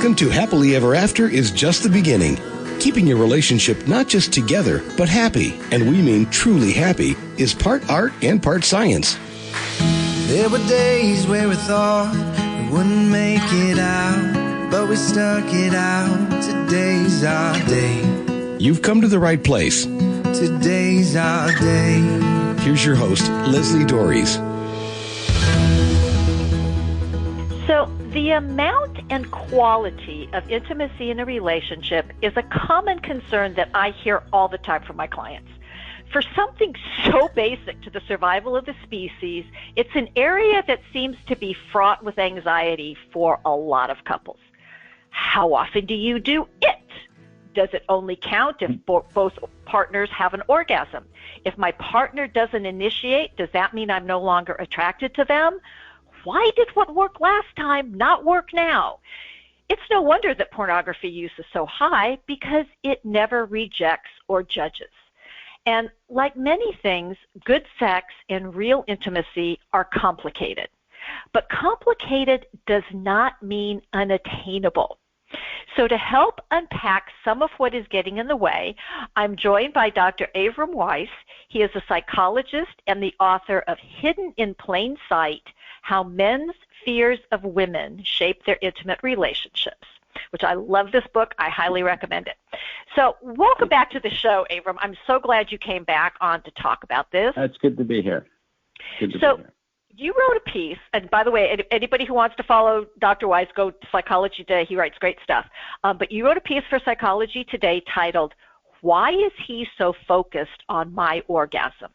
Welcome to Happily Ever After is just the beginning. Keeping your relationship not just together, but happy, and we mean truly happy, is part art and part science. There were days where we thought we wouldn't make it out, but we stuck it out. Today's our day. You've come to the right place. Today's our day. Here's your host, Leslie Dories. So the amount and quality of intimacy in a relationship is a common concern that I hear all the time from my clients. For something so basic to the survival of the species, it's an area that seems to be fraught with anxiety for a lot of couples. How often do you do it? Does it only count if both partners have an orgasm? If my partner doesn't initiate, does that mean I'm no longer attracted to them? Why did what worked last time not work now? It's no wonder that pornography use is so high because it never rejects or judges. And like many things, good sex and real intimacy are complicated. But complicated does not mean unattainable. So to help unpack some of what is getting in the way, I'm joined by Dr. Avram Weiss. He is a psychologist and the author of Hidden in Plain Sight: How Men's Fears of Women Shape Their Intimate Relationships, which I love this book. I highly recommend it. So welcome back to the show, Avram. I'm so glad you came back on to talk about this. It's good to be here. Good to be here. You wrote a piece, and by the way, anybody who wants to follow Dr. Weiss, go to Psychology Today. He writes great stuff. But you wrote a piece for Psychology Today titled, "Why is he so focused on my orgasm?"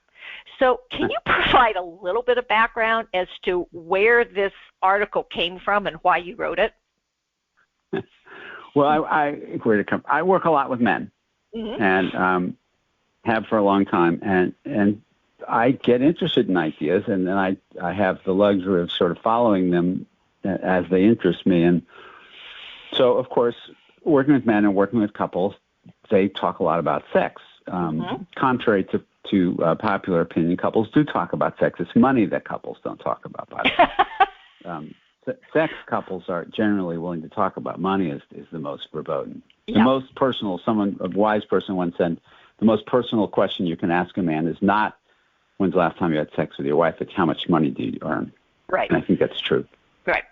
So can you provide a little bit of background as to where this article came from and why you wrote it? Well, I work a lot with men, and have for a long time, and I get interested in ideas, and then I have the luxury of sort of following them as they interest me. And so, of course, working with men and working with couples, they talk a lot about sex. Contrary to popular opinion, couples do talk about sex. It's money that couples don't talk about, by the way. Sex couples are generally willing to talk about. Money is the most verboten. Yeah. The most personal, a wise person once said, the most personal question you can ask a man is not, when's the last time you had sex with your wife? It's how much money do you earn? Right. And I think that's true. Right.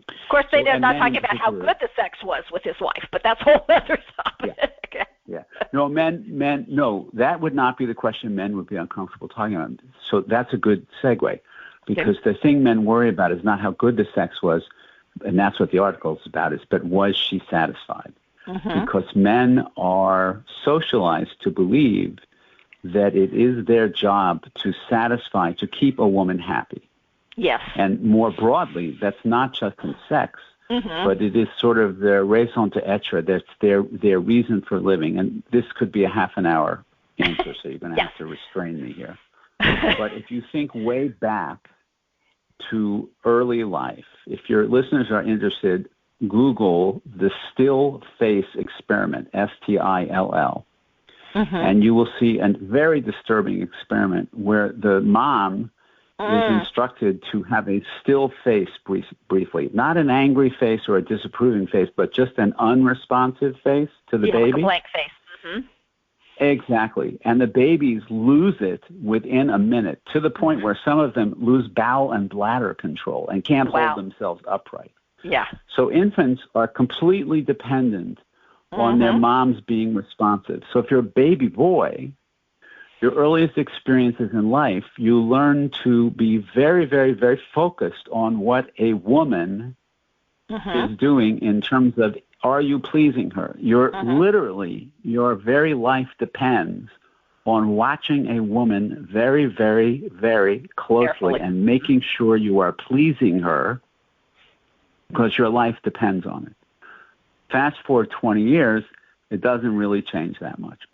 Of course, they're not talking about how good the sex was with his wife, but that's a whole other topic. Yeah. Okay. Yeah. No, no, that would not be the question men would be uncomfortable talking about. So that's a good segue, because the thing men worry about is not how good the sex was, and that's what the article is about, but was she satisfied? Because men are socialized to believe that it is their job to satisfy, to keep a woman happy. Yes. And more broadly, that's not just in sex, but it is sort of their raison d'etre. That's their reason for living. And this could be a half an hour answer, so you're going to have to restrain me here. But if you think way back to early life, if your listeners are interested, Google the still face experiment, STILL. And you will see a very disturbing experiment where the mom is instructed to have a still face briefly, not an angry face or a disapproving face, but just an unresponsive face to the baby. Like a blank face. Exactly. And the babies lose it within a minute, to the point where some of them lose bowel and bladder control and can't hold themselves upright. Yeah. So infants are completely dependent on their moms being responsive. So if you're a baby boy, your earliest experiences in life, you learn to be very, very, very focused on what a woman is doing in terms of, are you pleasing her? Literally, your very life depends on watching a woman very, very, very closely and making sure you are pleasing her, because your life depends on it. Fast forward 20 years, it doesn't really change that much.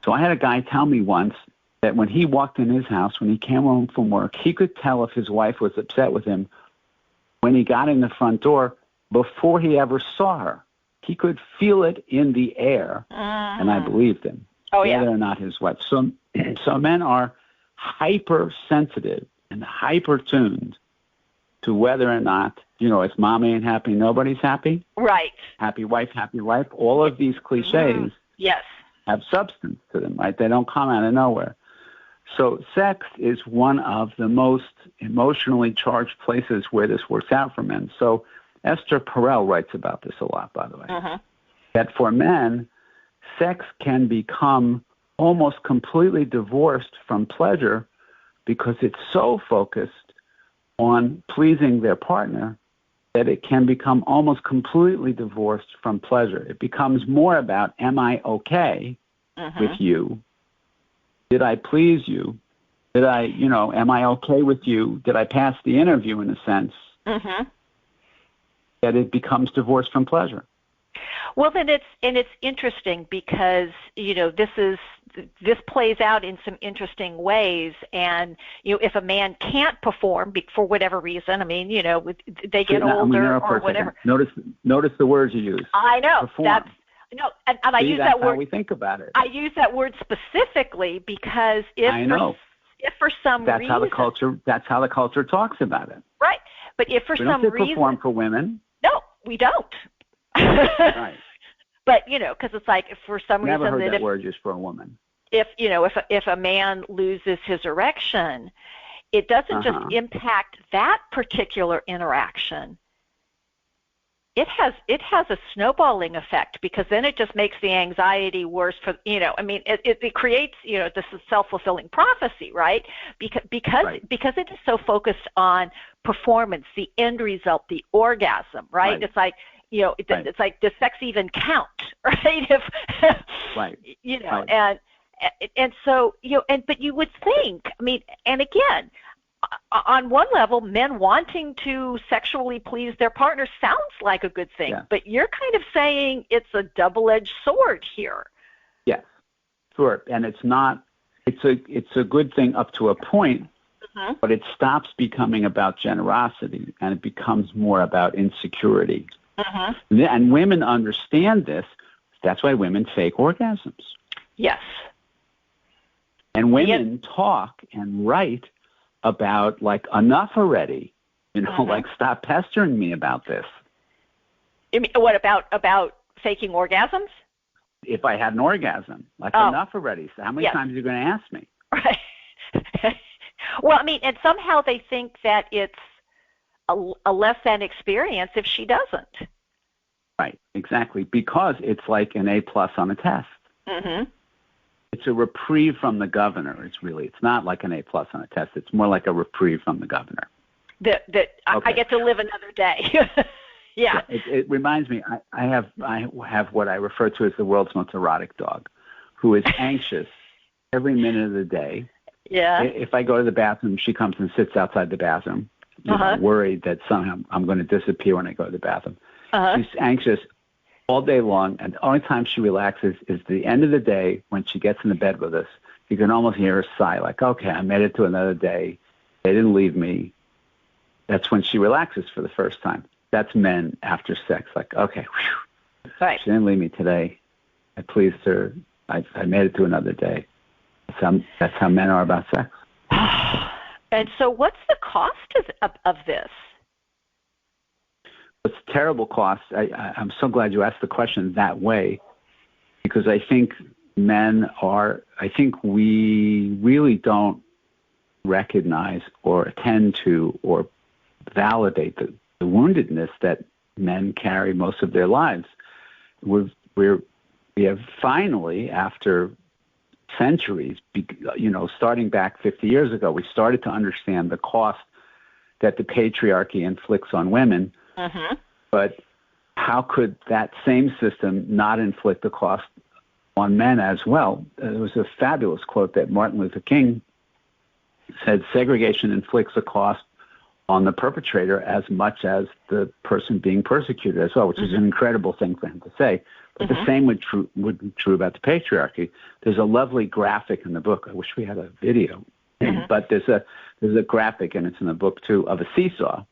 So I had a guy tell me once that when he walked in his house, when he came home from work, he could tell if his wife was upset with him when he got in the front door before he ever saw her. He could feel it in the air, and I believed him, whether or not his wife. So men are hypersensitive and hyper-tuned to whether or not, if mom ain't happy, nobody's happy. Right. Happy wife, happy life. All of these cliches yes. have substance to them, right? They don't come out of nowhere. So sex is one of the most emotionally charged places where this works out for men. So Esther Perel writes about this a lot, by the way, that for men, sex can become almost completely divorced from pleasure because it's so focused on pleasing their partner that it can become almost completely divorced from pleasure. It becomes more about, am I okay with you? Did I please you? Did I, am I okay with you? Did I pass the interview in a sense? That it becomes divorced from pleasure. Well, then it's interesting because, this plays out in some interesting ways. And, if a man can't perform for whatever reason, they get older or whatever. Notice the words you use. I know. Perform. And I use that word. How we think about it. I use that word specifically because if for some reason. That's how the culture talks about it. Right. But if for some reason. Perform for women. No, we don't. Right. But, because it's like if for some reason. Never heard that word used for a woman. If a man loses his erection, it doesn't just impact that particular interaction. It has a snowballing effect because then it just makes the anxiety worse for, it creates, this is self-fulfilling prophecy, right? Because it is so focused on performance, the end result, the orgasm, right? It's like, it's like, does sex even count, right? And so, but you would think, and again, on one level, men wanting to sexually please their partner sounds like a good thing, but you're kind of saying it's a double-edged sword here. Yes, sure. And it's not, it's a good thing up to a point, but it stops becoming about generosity and it becomes more about insecurity. And women understand this. That's why women fake orgasms. Yes. And women talk and write about, like, enough already, like, stop pestering me about this. What about faking orgasms? If I had an orgasm, enough already. So how many times are you going to ask me? Right. Well, and somehow they think that it's a less than experience if she doesn't. Right, exactly, because it's like an A+ on a test. It's a reprieve from the governor. It's not like an A+ on a test. It's more like a reprieve from the governor. I get to live another day. Yeah. It reminds me. I have what I refer to as the world's most erotic dog, who is anxious every minute of the day. Yeah. If I go to the bathroom, she comes and sits outside the bathroom, worried that somehow I'm going to disappear when I go to the bathroom. She's anxious all day long, and the only time she relaxes is the end of the day when she gets in the bed with us. You can almost hear her sigh, like, okay, I made it to another day. They didn't leave me. That's when she relaxes for the first time. That's men after sex, like, okay, whew, right. She didn't leave me today. I pleased her. I made it to another day. That's how men are about sex. And so what's the cost of this? It's terrible cost. I'm so glad you asked the question that way, because I think we really don't recognize or attend to or validate the woundedness that men carry most of their lives. We have finally, after centuries, starting back 50 years ago, we started to understand the cost that the patriarchy inflicts on women. But how could that same system not inflict the cost on men as well? There was a fabulous quote that Martin Luther King said, segregation inflicts a cost on the perpetrator as much as the person being persecuted as well, which is an incredible thing for him to say. But the same would be true about the patriarchy. There's a lovely graphic in the book. I wish we had a video. But there's a graphic, and it's in the book too, of a seesaw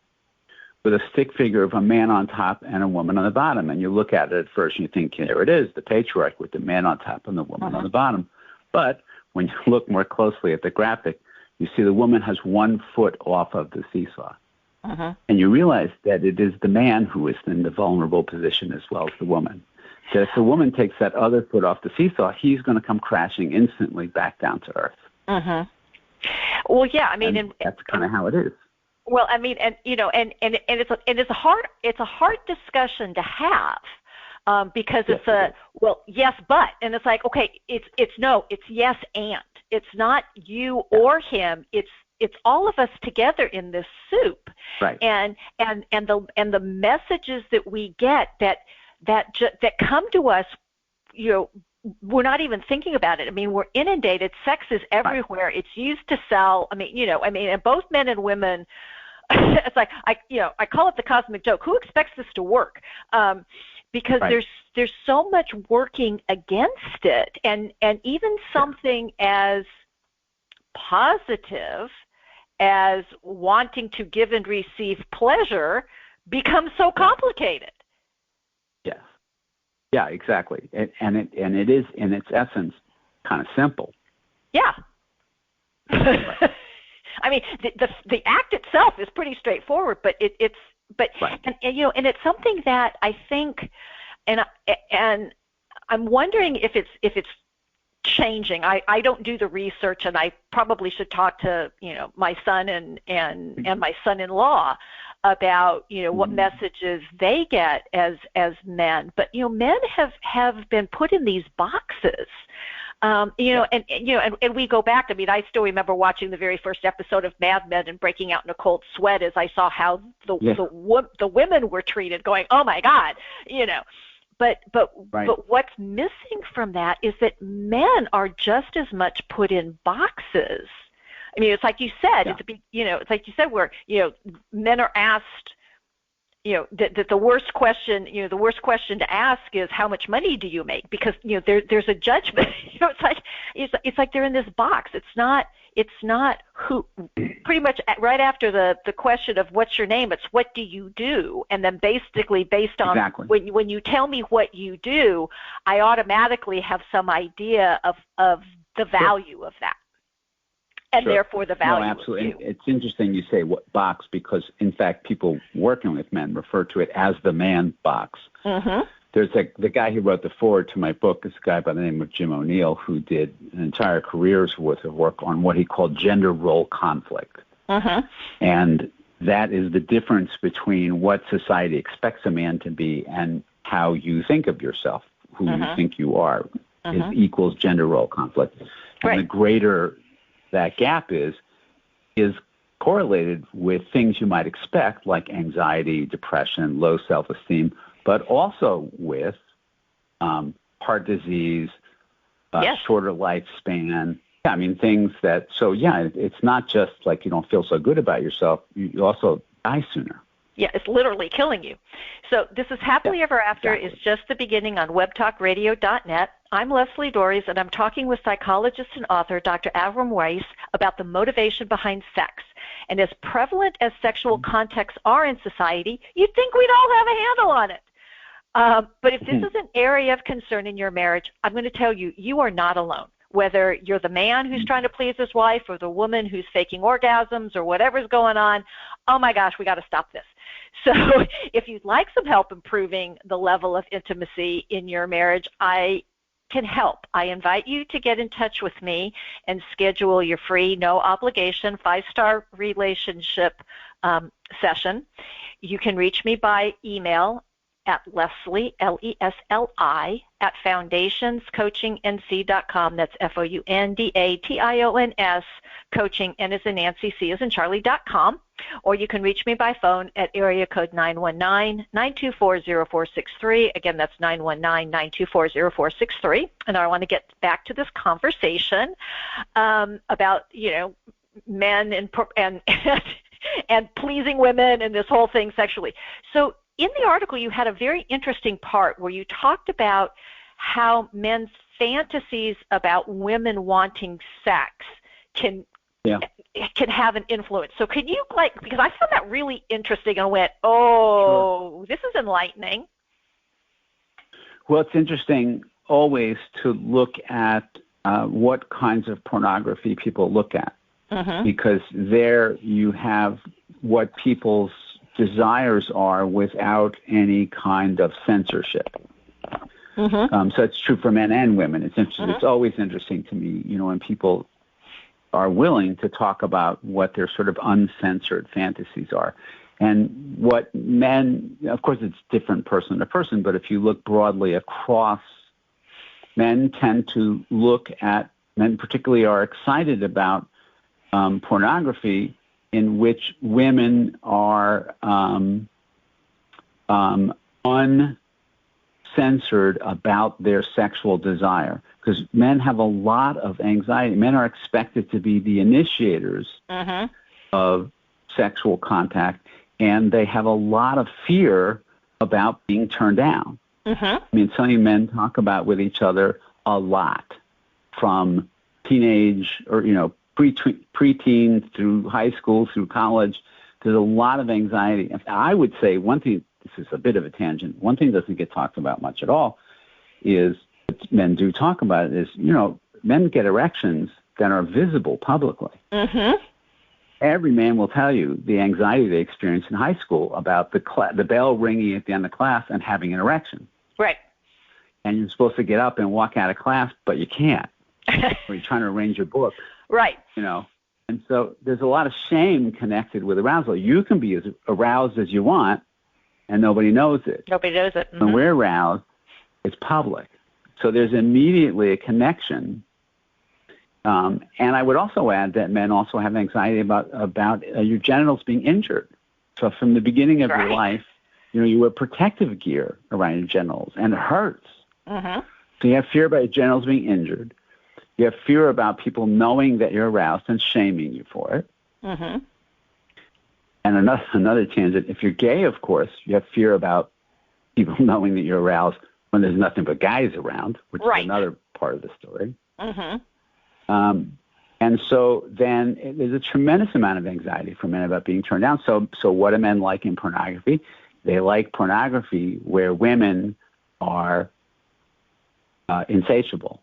with a stick figure of a man on top and a woman on the bottom. And you look at it at first and you think, there it is, the patriarch with the man on top and the woman on the bottom. But when you look more closely at the graphic, you see the woman has 1 foot off of the seesaw. And you realize that it is the man who is in the vulnerable position as well as the woman. That if the woman takes that other foot off the seesaw, he's going to come crashing instantly back down to earth. Well, yeah, I mean, and that's kind of how it is. Well, I mean, and it's a hard discussion to have because it's well, yes, but, and it's like, okay, it's no, it's yes and. It's not you or him. It's all of us together in this soup. Right. And the messages that we get that come to us, we're not even thinking about it. I mean, we're inundated. Sex is everywhere. Right. It's used to sell. I mean, and both men and women. It's like I call it the cosmic joke. Who expects this to work? Because there's so much working against it, and even something as positive as wanting to give and receive pleasure becomes so complicated. Yes. Yeah, exactly. And it is in its essence kind of simple. Yeah. I mean, the act itself is pretty straightforward, but it's and it's something that I think, and I'm wondering if it's changing. I don't do the research, and I probably should talk to my son and my son-in-law about what messages they get as men. But men have been put in these boxes. And we go back. I mean, I still remember watching the very first episode of Mad Men and breaking out in a cold sweat as I saw how the women were treated, going, oh my God, But what's missing from that is that men are just as much put in boxes. I mean, it's like you said. It's like you said, where men are asked. That the worst question, the worst question to ask is how much money do you make? Because there's a judgment. It's like they're in this box. It's not who. Pretty much right after the question of what's your name, it's what do you do, and then basically based on when you tell me what you do, I automatically have some idea of the value of that. And therefore the value. No, absolutely. And it's interesting you say what box, because in fact people working with men refer to it as the man box. There's the guy who wrote the foreword to my book is a guy by the name of Jim O'Neill, who did an entire career's worth of work on what he called gender role conflict. And that is the difference between what society expects a man to be and how you think of yourself, who you think you are, is equals gender role conflict. And the greater that gap is correlated with things you might expect, like anxiety, depression, low self-esteem, but also with heart disease, shorter lifespan. I mean, things that, it's not just like you don't feel so good about yourself, you also die sooner. Yeah, it's literally killing you. So this is Happily Ever After is just the beginning on webtalkradio.net. I'm Leslie Dories, and I'm talking with psychologist and author Dr. Avram Weiss about the motivation behind sex. And as prevalent as sexual contexts are in society, you'd think we'd all have a handle on it. But if this is an area of concern in your marriage, I'm going to tell you, you are not alone. Whether you're the man who's trying to please his wife or the woman who's faking orgasms or whatever's going on, oh my gosh, we got to stop this. So if you'd like some help improving the level of intimacy in your marriage, I can help. I invite you to get in touch with me and schedule your free, no obligation, 5-star relationship session. You can reach me by email at Leslie, Lesli, at foundationscoachingnc.com. That's FOUNDATIONS, coaching, N as in Nancy, C as in Charlie.com. Or you can reach me by phone at area code 919-924-0463. Again, that's 919-924-0463. And I want to get back to this conversation about, men and pleasing women and this whole thing sexually. So in the article, you had a very interesting part where you talked about how men's fantasies about women wanting sex can have an influence. So can you, because I found that really interesting and went, this is enlightening. Well, it's interesting always to look at what kinds of pornography people look at, because there you have what people's desires are without any kind of censorship. So it's true for men and women. It's interesting. It's always interesting to me, when people are willing to talk about what their sort of uncensored fantasies are. And what men, of course, it's different person to person, but if you look broadly across, men tend to men particularly are excited about pornography in which women are uncensored about their sexual desire, because men have a lot of anxiety. Men are expected to be the initiators of sexual contact, and they have a lot of fear about being turned down. I mean, something men talk about with each other a lot, from teenage or, preteen through high school, through college. There's a lot of anxiety. I would say one thing, this is a bit of a tangent, one thing that doesn't get talked about much at all is, men do talk about it, is, men get erections that are visible publicly. Every man will tell you the anxiety they experienced in high school about the bell ringing at the end of class and having an erection. Right. And you're supposed to get up and walk out of class, but you can't. Or you're trying to arrange your book. Right. And so there's a lot of shame connected with arousal. You can be as aroused as you want, and nobody knows it. Nobody knows it. When we're aroused, it's public. So there's immediately a connection. And I would also add that men also have anxiety about your genitals being injured. So from the beginning of your life, you wear protective gear around your genitals, and it hurts. So you have fear about your genitals being injured. You have fear about people knowing that you're aroused and shaming you for it. And another tangent, if you're gay, of course, you have fear about people knowing that you're aroused when there's nothing but guys around, which is another part of the story. And so then there's a tremendous amount of anxiety for men about being turned down. So what do men like in pornography? They like pornography where women are insatiable,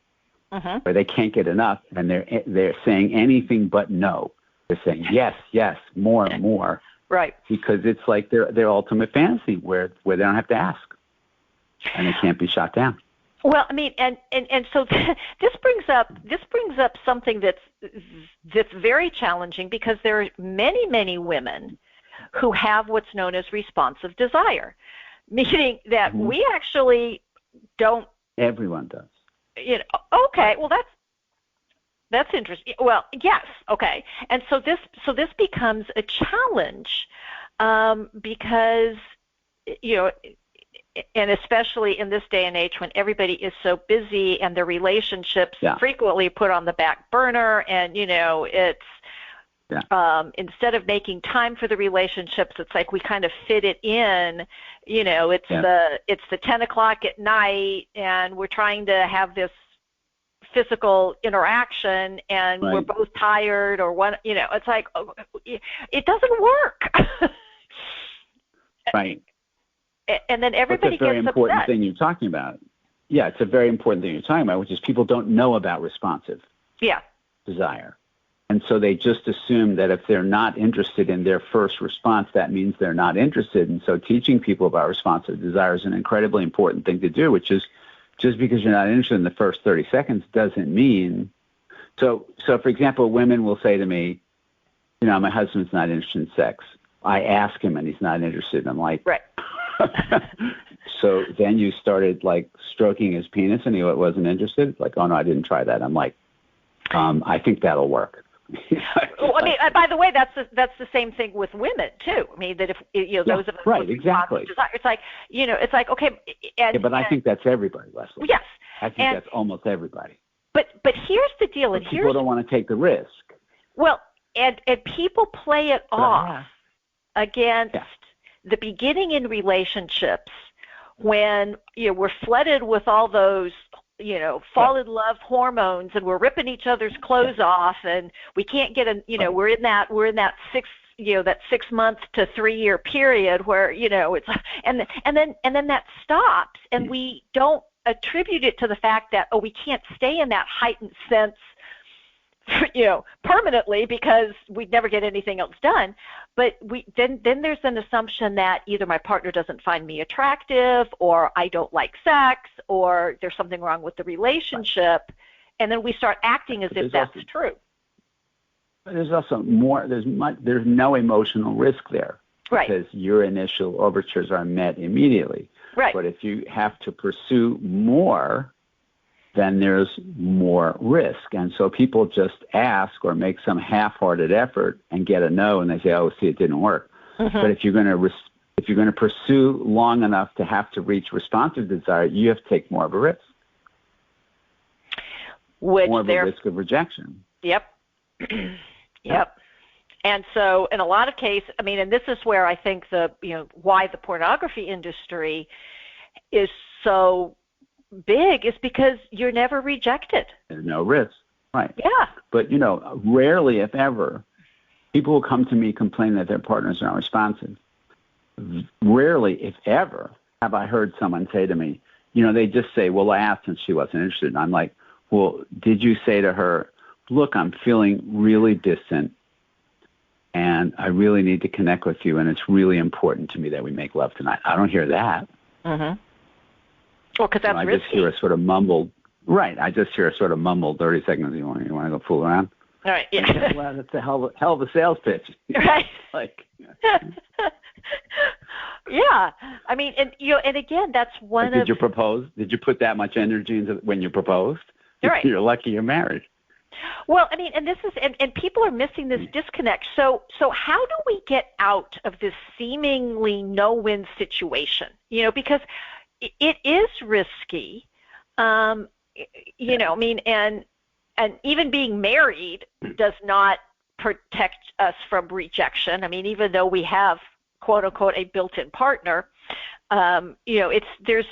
where they can't get enough, and they're saying anything but no. They're saying yes, yes, more, more. Right. Because it's like their ultimate fantasy where they don't have to ask, and they can't be shot down. Well, I mean, and so this brings up something that's very challenging, because there are many women who have what's known as responsive desire, meaning that we actually don't. Everyone does. Okay. Well, that's interesting. Well, yes. Okay. And so this becomes a challenge, because and especially in this day and age when everybody is so busy and their relationships frequently put on the back burner, and it's instead of making time for the relationships, it's like we kind of fit it in. It's the 10 o'clock at night, and we're trying to have this physical interaction, and we're both tired, or one. It's like it doesn't work. Right. And then everybody gets upset. It's a very important thing you're talking about. Yeah, it's a very important thing you're talking about, which is people don't know about responsive desire. And so they just assume that if they're not interested in their first response, that means they're not interested. And so teaching people about responsive desire is an incredibly important thing to do, which is just because you're not interested in the first 30 seconds doesn't mean. So for example, women will say to me, my husband's not interested in sex. I ask him and he's not interested. And I'm like, right. So then you started like stroking his penis and he wasn't interested? Like, oh no, I didn't try that. I'm like, I think that'll work. Well, I mean, by the way, that's the same thing with women too. I mean, that if those of us with exactly. Desire, it's like okay. But I think that's everybody, Leslie. Yes, I think that's almost everybody. But here's the deal, and people don't want to take the risk. Well, and people play it off against the beginning in relationships when we're flooded with all those fall in love hormones, and we're ripping each other's clothes off, and we can't get we're in that 6 month to 3 year period where it's and then that stops, and we don't attribute it to the fact that we can't stay in that heightened sense permanently because we'd never get anything else done. But then there's an assumption that either my partner doesn't find me attractive, or I don't like sex, or there's something wrong with the relationship, and then we start acting as if that's true. There's also more. There's no emotional risk there, right? Because your initial overtures are met immediately. Right. But if you have to pursue more, then there's more risk. And so people just ask or make some half-hearted effort and get a no, and they say, "Oh, see, it didn't work." Mm-hmm. But if you're going to pursue long enough to have to reach responsive desire, you have to take more of a risk. More of a risk of rejection. Yep. Yep. And so in a lot of cases, I mean, and this is where I think why the pornography industry is so big is because you're never rejected. There's no risk. Right. Yeah. But, rarely, if ever, people will come to me complaining that their partners are unresponsive. Rarely, if ever, have I heard someone say to me, they just say, well, I asked and she wasn't interested. And I'm like, well, did you say to her, look, I'm feeling really distant and I really need to connect with you, and it's really important to me that we make love tonight? I don't hear that. Mm-hmm. Well, because that's risky. I just hear a sort of mumbled, right, I just hear a sort of mumbled 30 seconds. You want to go fool around? All right, yeah. Well, that's a hell of a sales pitch. Right. Yeah. Yeah. I mean, and again, that's one of... Did you propose? Did you put that much energy into when you proposed? Right. You're lucky you're married. Well, I mean, and this is, and people are missing this disconnect. So how do we get out of this seemingly no-win situation? Because it is risky. I mean, and even being married does not protect us from rejection. I mean, even though we have quote unquote a built-in partner, there's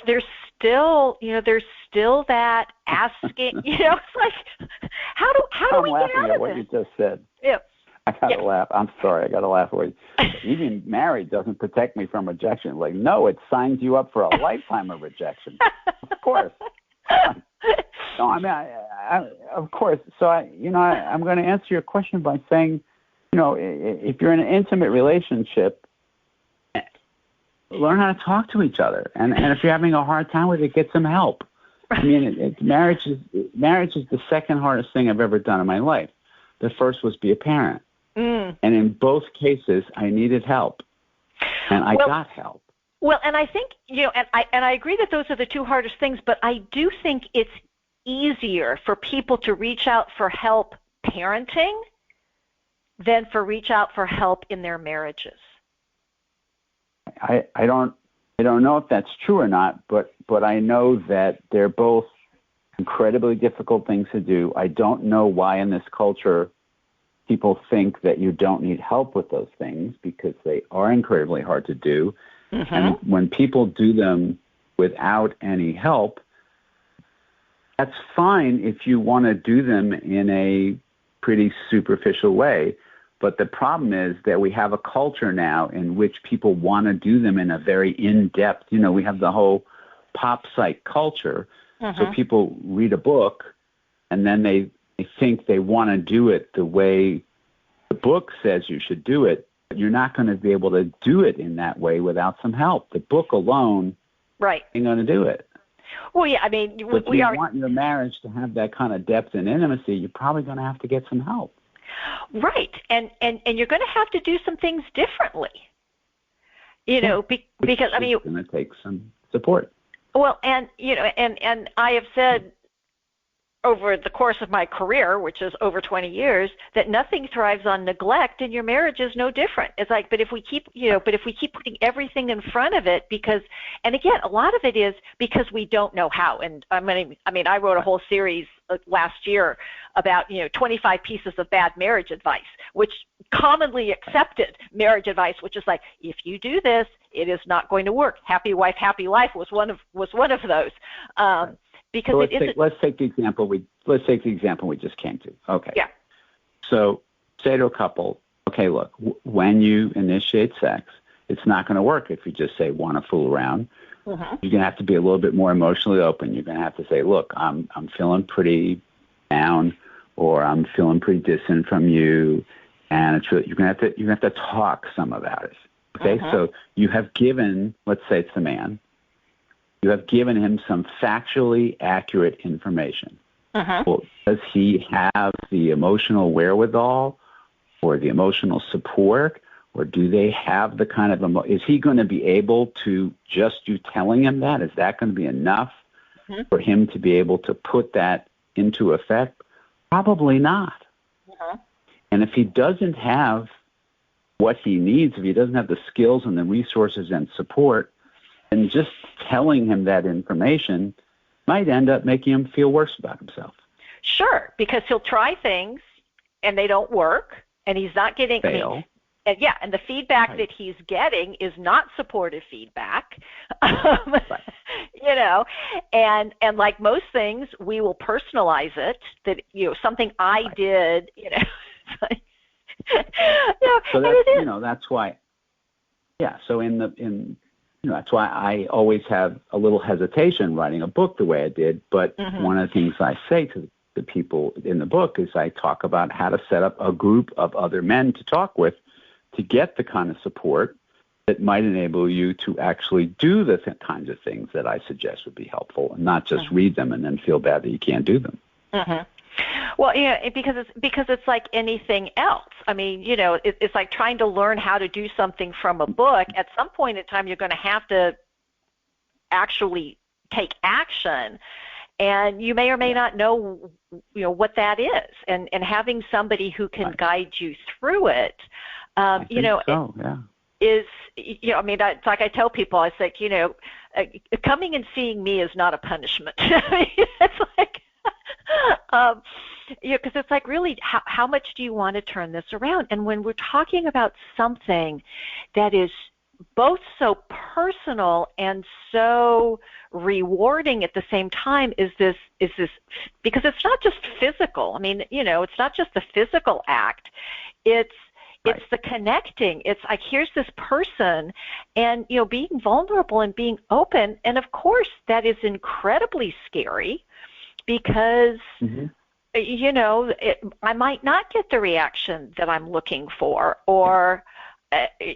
still that asking, it's like, how do we get out of this? I'm laughing at what you just said. Yeah. I gotta laugh. I'm sorry. I gotta laugh at you. Even married doesn't protect me from rejection. Like, no, it signs you up for a lifetime of rejection. Of course. No, I mean, I of course. So I'm going to answer your question by saying, if you're in an intimate relationship, learn how to talk to each other, and if you're having a hard time with it, get some help. I mean, marriage is the second hardest thing I've ever done in my life. The first was be a parent, and in both cases, I needed help, and I got help. Well, and I think and I agree that those are the two hardest things, but I do think it's easier for people to reach out for help parenting than for reach out for help in their marriages. I don't know if that's true or not, but I know that they're both incredibly difficult things to do. I don't know why in this culture people think that you don't need help with those things, because they are incredibly hard to do. Mm-hmm. And when people do them without any help, that's fine if you want to do them in a pretty superficial way. But the problem is that we have a culture now in which people want to do them in a very in-depth, we have the whole pop psych culture. Mm-hmm. So people read a book and then they think they want to do it the way the book says you should do it. But you're not going to be able to do it in that way without some help. The book alone ain't going to do it. Well, yeah, I mean, if you want your marriage to have that kind of depth and intimacy, you're probably going to have to get some help. Right, and you're going to have to do some things differently, because I mean, it's going to take some support. Well, and and I have said over the course of my career, which is over 20 years, that nothing thrives on neglect, and your marriage is no different. It's like, but if we keep putting everything in front of it, and again, a lot of it is because we don't know how. And I wrote a whole series last year about 25 pieces of bad marriage advice, which commonly accepted marriage advice, which is like, if you do this, it is not going to work. Happy wife, happy life was one of those. Because so let's take the example we just came to. Okay. Yeah. So say to a couple, okay, look, when you initiate sex, it's not going to work if you just say want to fool around. Mm-hmm. You're going to have to be a little bit more emotionally open. You're going to have to say, look, I'm feeling pretty down. or I'm feeling pretty distant from you, and it's really, you're gonna have to talk some about it. Okay, so you have given, let's say it's the man, you have given him some factually accurate information. Well, does he have the emotional wherewithal or the emotional support, or do they have the kind of is he going to be able to, just you telling him that, is that going to be enough for him to be able to put that into effect? Probably not. And if he doesn't have what he needs, if he doesn't have the skills and the resources and support, then just telling him that information might end up making him feel worse about himself. Sure, because he'll try things and they don't work, and he's not getting fail. And the feedback that he's getting is not supportive feedback. You know, and like most things, we will personalize it. That, you know, something I did, you know. So that's why. Yeah. So that's why I always have a little hesitation writing a book the way I did. But one of the things I say to the people in the book is I talk about how to set up a group of other men to talk with to get the kind of support that might enable you to actually do the kinds of things that I suggest would be helpful, and not just read them and then feel bad that you can't do them. Well, yeah, because it's like anything else. I mean, you know, it's like trying to learn how to do something from a book. At some point in time, you're going to have to actually take action, and you may or may not know, you know, what that is. And having somebody who can guide you through it, you know, is, you know, I mean, it's like I tell people, I say, you know, coming and seeing me is not a punishment. It's like, you know, because it's like, really, how much do you want to turn this around? And when we're talking about something that is both so personal and so rewarding at the same time, is this because it's not just physical. I mean, you know, it's not just the physical act. It's the connecting. It's like, here's this person, and, you know, being vulnerable and being open. And of course, that is incredibly scary, because, you know, I might not get the reaction that I'm looking for, or,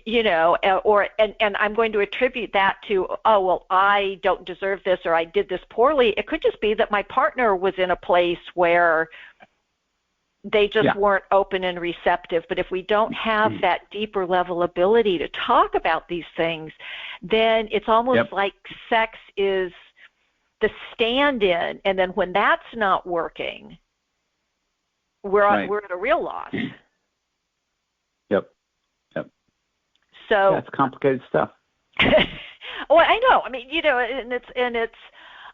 you know, and I'm going to attribute that to, oh, well, I don't deserve this, or I did this poorly. It could just be that my partner was in a place where they just weren't open and receptive. But if we don't have that deeper level ability to talk about these things, then it's almost like sex is the stand-in, and then when that's not working, we're at a real loss. So that's complicated stuff. Oh, I know. I mean, you know, and it's.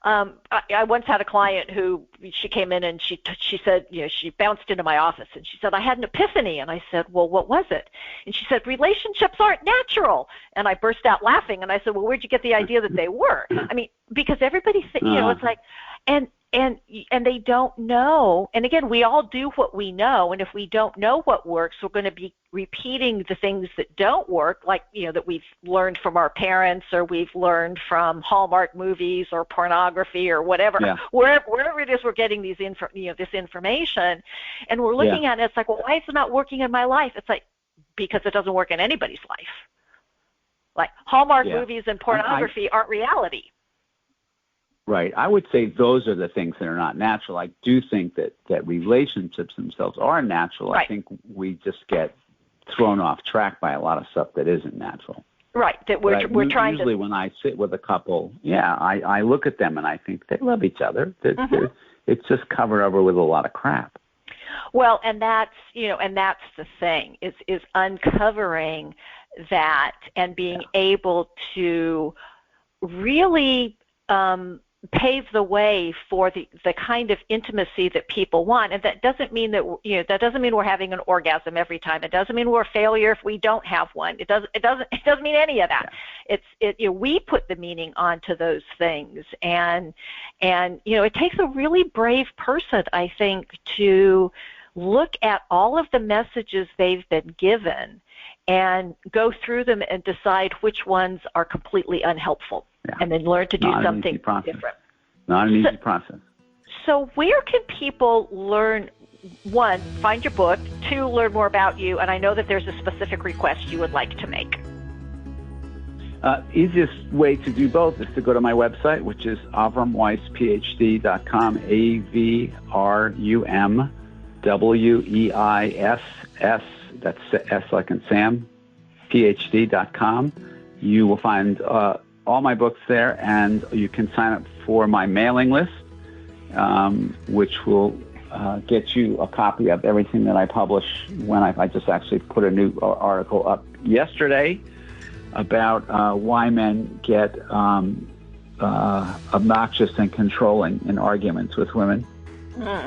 I once had a client who, she came in and she said, you know, she bounced into my office and she said, I had an epiphany. And I said, well, what was it? And she said, relationships aren't natural. And I burst out laughing and I said, well, where'd you get the idea that they were? I mean, because everybody, you know, it's like, and they don't know. And again, we all do what we know. And if we don't know what works, we're going to be repeating the things that don't work, like, you know, that we've learned from our parents, or we've learned from Hallmark movies or pornography or whatever, wherever it is we're getting these this information. And we're looking at it, it's like, well, why is it not working in my life? It's like, because it doesn't work in anybody's life. Like, Hallmark movies and pornography aren't reality. Right. I would say those are the things that are not natural. I do think that relationships themselves are natural. I think we just get thrown off track by a lot of stuff that isn't natural. Right. That we're trying usually when I sit with a couple, I look at them and I think they love each other. It's just covered over with a lot of crap. Well, and that's, you know, and that's the thing, is uncovering that and being able to really pave the way for the kind of intimacy that people want. And that doesn't mean that, you know, that doesn't mean we're having an orgasm every time. It doesn't mean we're a failure if we don't have one. It doesn't mean any of that. You know, we put the meaning onto those things, and you know, it takes a really brave person, I think, to look at all of the messages they've been given and go through them and decide which ones are completely unhelpful, and then learn to do something different. Not an easy process. So where can people learn one, find your book, two, learn more about you, and I know that there's a specific request you would like to make. Easiest way to do both is to go to my website, which is AvrumWeiss.com, AvrumWeiss, that's S like in Sam, PhD.com. You will find all my books there, and you can sign up for my mailing list, which will get you a copy of everything that I publish. When I just actually put a new article up yesterday about why men get obnoxious and controlling in arguments with women.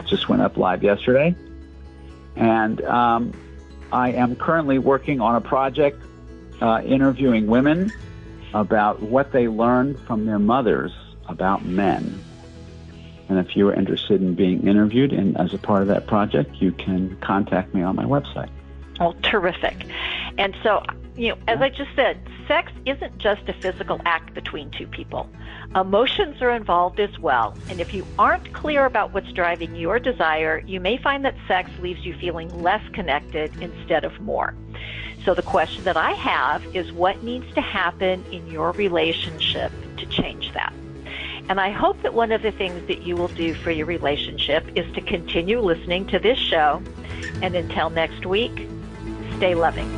Just went up live yesterday. And I am currently working on a project interviewing women about what they learned from their mothers about men. And if you are interested in being interviewed and as a part of that project, you can contact me on my website. Oh, terrific. And so, as I just said, sex isn't just a physical act between two people. Emotions are involved as well. And if you aren't clear about what's driving your desire, you may find that sex leaves you feeling less connected instead of more. So the question that I have is, what needs to happen in your relationship to change that? And I hope that one of the things that you will do for your relationship is to continue listening to this show. And until next week, stay loving.